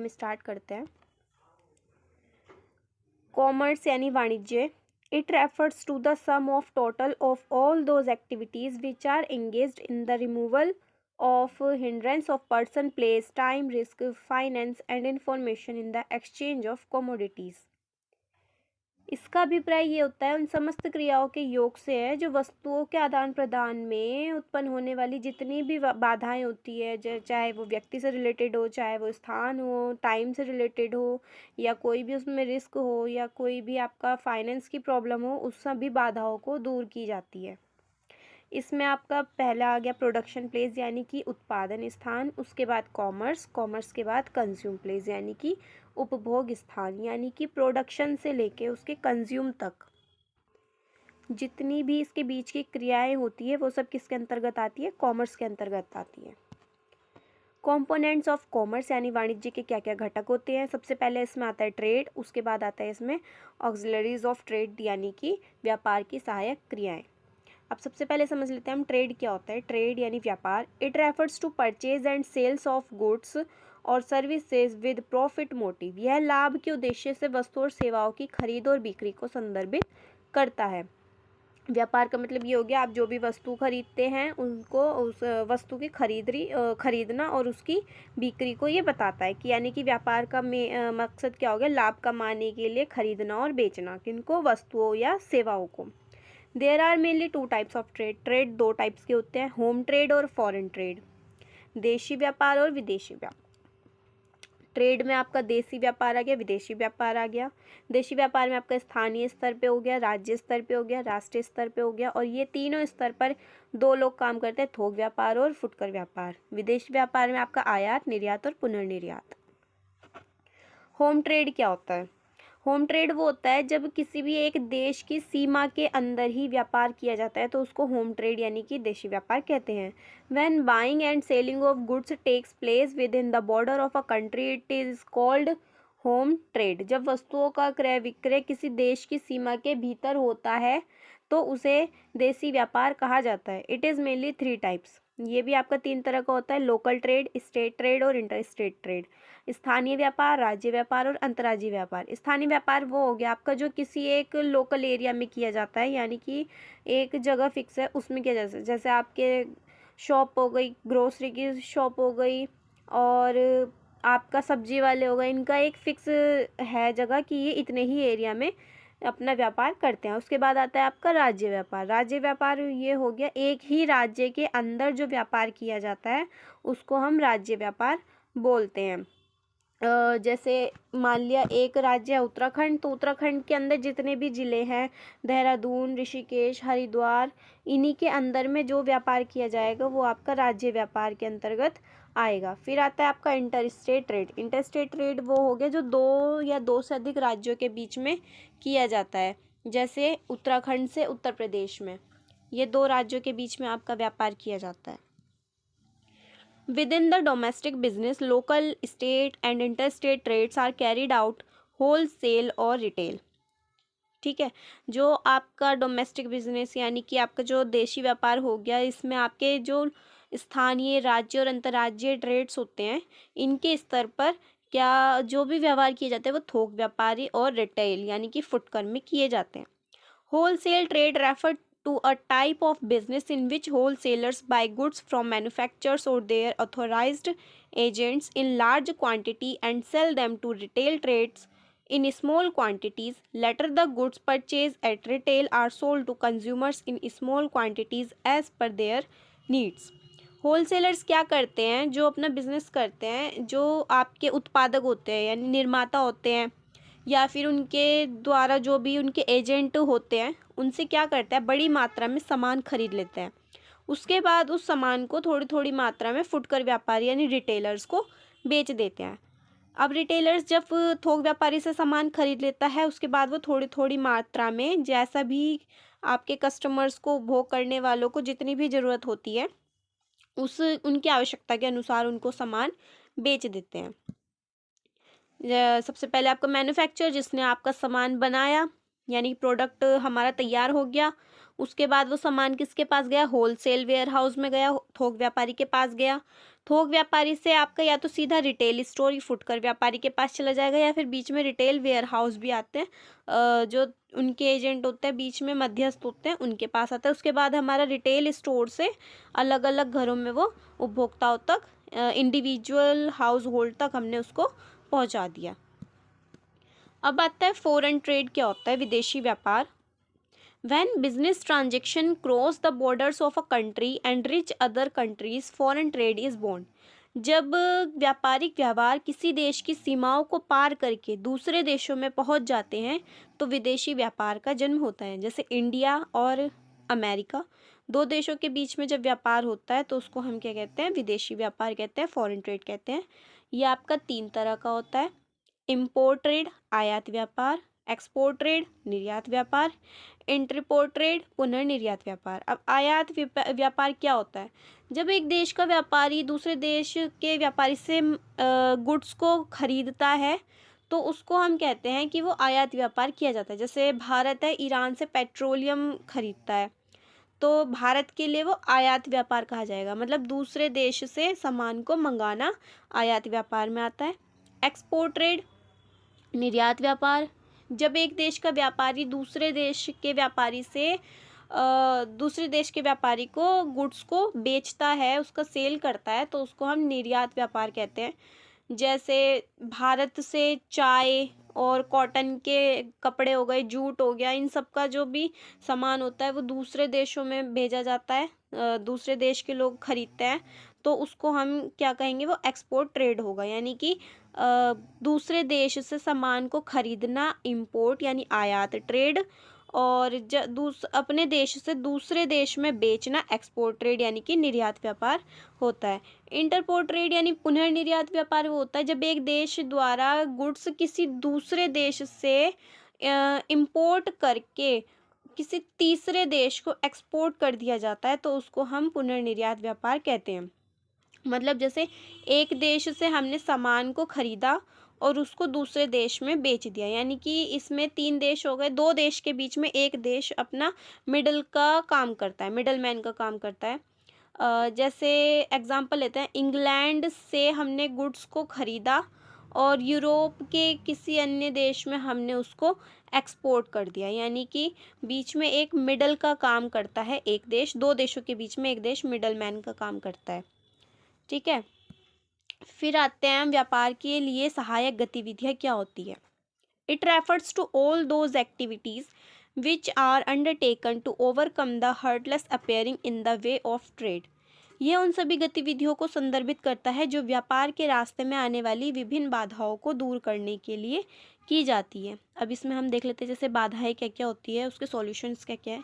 हम स्टार्ट करते हैं। कॉमर्स यानी वाणिज्य, it refers to the sum of total of all those activities which are engaged in the removal of hindrance of person, place, time, risk, finance and information in the exchange of commodities। इसका अभिप्राय ये होता है उन समस्त क्रियाओं के योग से है जो वस्तुओं के आदान प्रदान में उत्पन्न होने वाली जितनी भी बाधाएं होती है, चाहे वो व्यक्ति से रिलेटेड हो, चाहे वो स्थान हो, टाइम से रिलेटेड हो, या कोई भी उसमें रिस्क हो, या कोई भी आपका फाइनेंस की प्रॉब्लम हो, उस सभी बाधाओं को दूर की जाती है। इसमें आपका पहला आ गया प्रोडक्शन प्लेस यानी कि उत्पादन स्थान, उसके बाद कॉमर्स, कॉमर्स के बाद कंज्यूम प्लेस यानी कि उपभोग स्थान, यानी कि प्रोडक्शन से लेके उसके कंज्यूम तक जितनी भी इसके बीच की क्रियाएं होती है वो सब किसके अंतर्गत आती है? कॉमर्स के अंतर्गत आती है। कॉम्पोनेंट्स ऑफ कॉमर्स यानी वाणिज्य के क्या क्या घटक होते हैं? सबसे पहले इसमें आता है ट्रेड, उसके बाद आता है इसमें ऑक्सिलरीज ऑफ ट्रेड यानी कि व्यापार की सहायक क्रियाएं। अब सबसे पहले समझ लेते हैं हम ट्रेड क्या होता है। ट्रेड यानी व्यापार, it refers to purchase and sales of goods और सर्विसेज विद प्रॉफिट मोटिव। यह लाभ के उद्देश्य से वस्तु और सेवाओं की खरीद और बिक्री को संदर्भित करता है। व्यापार का मतलब ये हो गया आप जो भी वस्तु खरीदते हैं उनको उस वस्तु की खरीदना और उसकी बिक्री को ये बताता है कि यानी कि व्यापार का मकसद क्या हो गया? लाभ कमाने के लिए खरीदना और बेचना, किनको? वस्तुओं या सेवाओं को। There are mainly two types of trade. Trade दो टाइप्स के होते हैं, होम ट्रेड और फॉरेन ट्रेड, देशी व्यापार और विदेशी व्यापार। ट्रेड में आपका देशी व्यापार आ गया, विदेशी व्यापार आ गया। देशी व्यापार में आपका स्थानीय स्तर पे हो गया, राज्य स्तर पे हो गया, राष्ट्रीय स्तर पे हो गया, और ये तीनों स्तर पर दो लोग काम करते हैं, थोक व्यापार और फुटकर व्यापार। विदेशी व्यापार में आपका आयात, निर्यात और पुनर्निर्यात। होम ट्रेड क्या होता है? होम ट्रेड वो होता है जब किसी भी एक देश की सीमा के अंदर ही व्यापार किया जाता है तो उसको होम ट्रेड यानी कि देशी व्यापार कहते हैं। When buying and selling of goods takes place within the border of a country it is called home trade. जब वस्तुओं का क्रय विक्रय किसी देश की सीमा के भीतर होता है तो उसे देशी व्यापार कहा जाता है। It is mainly three types. ये भी आपका तीन तरह का होता है, लोकल ट्रेड, स्टेट ट्रेड और इंटर स्टेट ट्रेड। स्थानीय व्यापार, राज्य व्यापार और अंतर्राज्यीय व्यापार। स्थानीय व्यापार वो हो गया आपका जो किसी एक लोकल एरिया में किया जाता है, यानी कि एक जगह फिक्स है उसमें किया जाता है। जैसे आपके शॉप हो गई, ग्रोसरी की शॉप हो गई और आपका सब्जी वाले हो गए, इनका एक फिक्स है जगह कि ये इतने ही एरिया में अपना व्यापार करते हैं। उसके बाद आता है आपका राज्य व्यापार। राज्य व्यापार ये हो गया एक ही राज्य के अंदर जो व्यापार किया जाता है उसको हम राज्य व्यापार बोलते हैं। जैसे मान लिया एक राज्य है उत्तराखंड, तो उत्तराखंड के अंदर जितने भी ज़िले हैं, देहरादून, ऋषिकेश, हरिद्वार, इन्हीं के अंदर में जो व्यापार किया जाएगा वो आपका राज्य व्यापार के अंतर्गत आएगा। फिर आता है आपका inter state trade. Inter state trade वो हो गया जो दो या दो से अधिक राज्यों के बीच में किया जाता है। जैसे उत्तराखंड से उत्तर प्रदेश में, ये दो राज्यों के बीच में आपका व्यापार किया जाता है। Within the domestic business, local, state and interstate trades are carried out wholesale और retail। ठीक है, जो आपका डोमेस्टिक बिजनेस यानी कि आपका जो देशी व्यापार हो गया, इसमें आपके जो स्थानीय, राज्य और अंतर्राज्यीय ट्रेड्स होते हैं, इनके स्तर पर क्या जो भी व्यवहार किए जाते हैं वो थोक व्यापारी और रिटेल यानी कि फुटकर में किए जाते हैं। Wholesale trade refer to a type of business in which wholesalers buy goods from manufacturers or their authorized agents in large quantity and sell them to retail trades in small quantities. Later, the goods purchased at retail are sold to consumers in small quantities as per their needs. Wholesalers क्या करते हैं? जो अपना business करते हैं, जो आपके उत्पादक होते हैं यानी निर्माता होते हैं, या फिर उनके द्वारा जो भी उनके एजेंट होते हैं, उनसे क्या करते हैं? बड़ी मात्रा में सामान खरीद लेते हैं। उसके बाद उस सामान को थोड़ी थोड़ी मात्रा में फुटकर व्यापारी यानी रिटेलर्स को बेच देते हैं। अब रिटेलर्स जब थोक व्यापारी से सामान खरीद लेता है, उसके बाद वो थोड़ी थोड़ी मात्रा में जैसा भी आपके कस्टमर्स को, उपभोग करने वालों को जितनी भी ज़रूरत होती है उस उनकी आवश्यकता के अनुसार उनको सामान बेच देते हैं। सबसे पहले आपका मैन्युफैक्चर, जिसने आपका सामान बनाया यानी प्रोडक्ट हमारा तैयार हो गया, उसके बाद वो सामान किसके पास गया, होलसेल वेयर हाउस में गया, थोक व्यापारी के पास गया। थोक व्यापारी से आपका या तो सीधा रिटेल स्टोर, फुटकर व्यापारी के पास चला जाएगा, या फिर बीच में रिटेल वेयर हाउस भी आते हैं, जो उनके एजेंट होते हैं, बीच में मध्यस्थ होते हैं, उनके पास आता है। उसके बाद हमारा रिटेल स्टोर से अलग अलग घरों में वो उपभोक्ताओं तक, इंडिविजुअल हाउस होल्ड तक हमने उसको पहुंचा दिया। अब आता है फॉरेन ट्रेड। क्या होता है विदेशी व्यापार? When business transaction cross the borders of a country and reach other countries, foreign trade is born. जब व्यापारिक व्यवहार किसी देश की सीमाओं को पार करके दूसरे देशों में पहुंच जाते हैं तो विदेशी व्यापार का जन्म होता है। जैसे इंडिया और अमेरिका, दो देशों के बीच में जब व्यापार होता है तो उसको हम क्या कहते हैं, विदेशी व्यापार कहते हैं, फॉरेन ट्रेड कहते हैं। ये आपका 3 तरह का होता है, इम्पोर्ट ट्रेड आयात व्यापार, एक्सपोर्ट ट्रेड निर्यात व्यापार, इंटरपोर्ट ट्रेड पुनर्निर्यात व्यापार। अब आयात व्यापार क्या होता है? जब एक देश का व्यापारी दूसरे देश के व्यापारी से गुड्स को खरीदता है तो उसको हम कहते हैं कि वो आयात व्यापार किया जाता है। जैसे भारत है, ईरान से पेट्रोलियम खरीदता है तो भारत के लिए वो आयात व्यापार कहा जाएगा, मतलब दूसरे देश से सामान को मंगाना आयात व्यापार में आता है। एक्सपोर्ट ट्रेड निर्यात व्यापार, जब एक देश का व्यापारी दूसरे देश के व्यापारी से दूसरे देश के व्यापारी को गुड्स को बेचता है, उसका सेल करता है, तो उसको हम निर्यात व्यापार कहते हैं। जैसे भारत से चाय और कॉटन के कपड़े हो गए, जूट हो गया, इन सब का जो भी सामान होता है वो दूसरे देशों में भेजा जाता है, दूसरे देश के लोग खरीदते हैं, तो उसको हम क्या कहेंगे, वो एक्सपोर्ट ट्रेड होगा। यानी कि दूसरे देश से सामान को खरीदना इम्पोर्ट यानी आयात ट्रेड, और अपने देश से दूसरे देश में बेचना एक्सपोर्ट ट्रेड यानी कि निर्यात व्यापार होता है। इंटरपोर्ट ट्रेड यानी पुनर्निर्यात व्यापार वो होता है जब एक देश द्वारा गुड्स किसी दूसरे देश से इंपोर्ट करके किसी तीसरे देश को एक्सपोर्ट कर दिया जाता है, तो उसको हम पुनर्निर्यात व्यापार कहते हैं। मतलब जैसे एक देश से हमने सामान को खरीदा और उसको दूसरे देश में बेच दिया, यानी कि इसमें 3 देश हो गए, 2 देश के बीच में एक देश अपना मिडल का काम करता है, मिडल मैन का काम करता है। जैसे एग्जांपल लेते हैं, इंग्लैंड से हमने गुड्स को खरीदा और यूरोप के किसी अन्य देश में हमने उसको एक्सपोर्ट कर दिया, यानी कि बीच में एक मिडल का काम करता है एक देश, 2 देशों के बीच में एक देश मिडल मैन का काम करता है। ठीक है, फिर आते हैं व्यापार के लिए सहायक गतिविधियाँ क्या होती है। It refers to all those activities which are undertaken to overcome the hurdles appearing in the way of trade. यह उन सभी गतिविधियों को संदर्भित करता है जो व्यापार के रास्ते में आने वाली विभिन्न बाधाओं को दूर करने के लिए की जाती है। अब इसमें हम देख लेते हैं जैसे बाधाएं क्या क्या होती है, उसके सॉल्यूशंस क्या क्या है।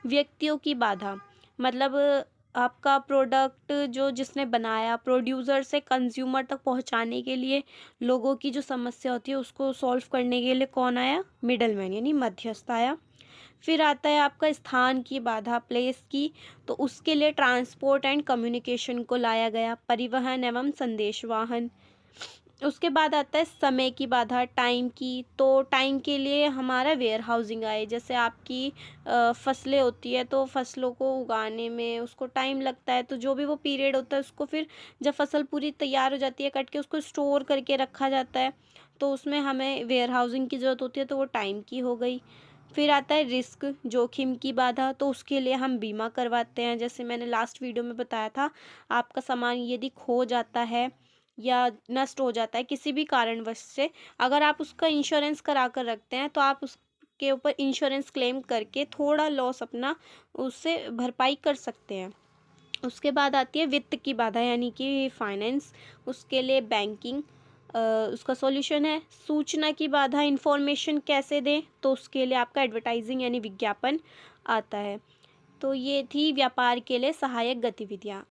व्यक्तियों की बाधा, मतलब आपका प्रोडक्ट जो जिसने बनाया, प्रोड्यूसर से कंज्यूमर तक पहुंचाने के लिए लोगों की जो समस्या होती है उसको सॉल्व करने के लिए कौन आया, मिडलमैन यानी मध्यस्थ आया। फिर आता है आपका स्थान की बाधा, प्लेस की, तो उसके लिए ट्रांसपोर्ट एंड कम्युनिकेशन को लाया गया, परिवहन एवं संदेश वाहन। उसके बाद आता है समय की बाधा, टाइम की, तो टाइम के लिए हमारा वेयर हाउसिंग आए। जैसे आपकी फसलें होती है तो फसलों को उगाने में उसको टाइम लगता है, तो जो भी वो पीरियड होता है उसको फिर जब फसल पूरी तैयार हो जाती है कट के उसको स्टोर करके रखा जाता है, तो उसमें हमें वेयर हाउसिंग की ज़रूरत होती है, तो वो टाइम की हो गई। फिर आता है रिस्क, जोखिम की बाधा, तो उसके लिए हम बीमा करवाते हैं। जैसे मैंने लास्ट वीडियो में बताया था, आपका सामान यदि खो जाता है या नष्ट हो जाता है किसी भी कारणवश से, अगर आप उसका इंश्योरेंस करा कर रखते हैं तो आप उसके ऊपर इंश्योरेंस क्लेम करके थोड़ा लॉस अपना उससे भरपाई कर सकते हैं। उसके बाद आती है वित्त की बाधा यानी कि फाइनेंस, उसके लिए बैंकिंग उसका सॉल्यूशन है। सूचना की बाधा, इंफॉर्मेशन कैसे दें, तो उसके लिए आपका एडवर्टाइजिंग यानी विज्ञापन आता है। तो ये थी व्यापार के लिए सहायक गतिविधियाँ।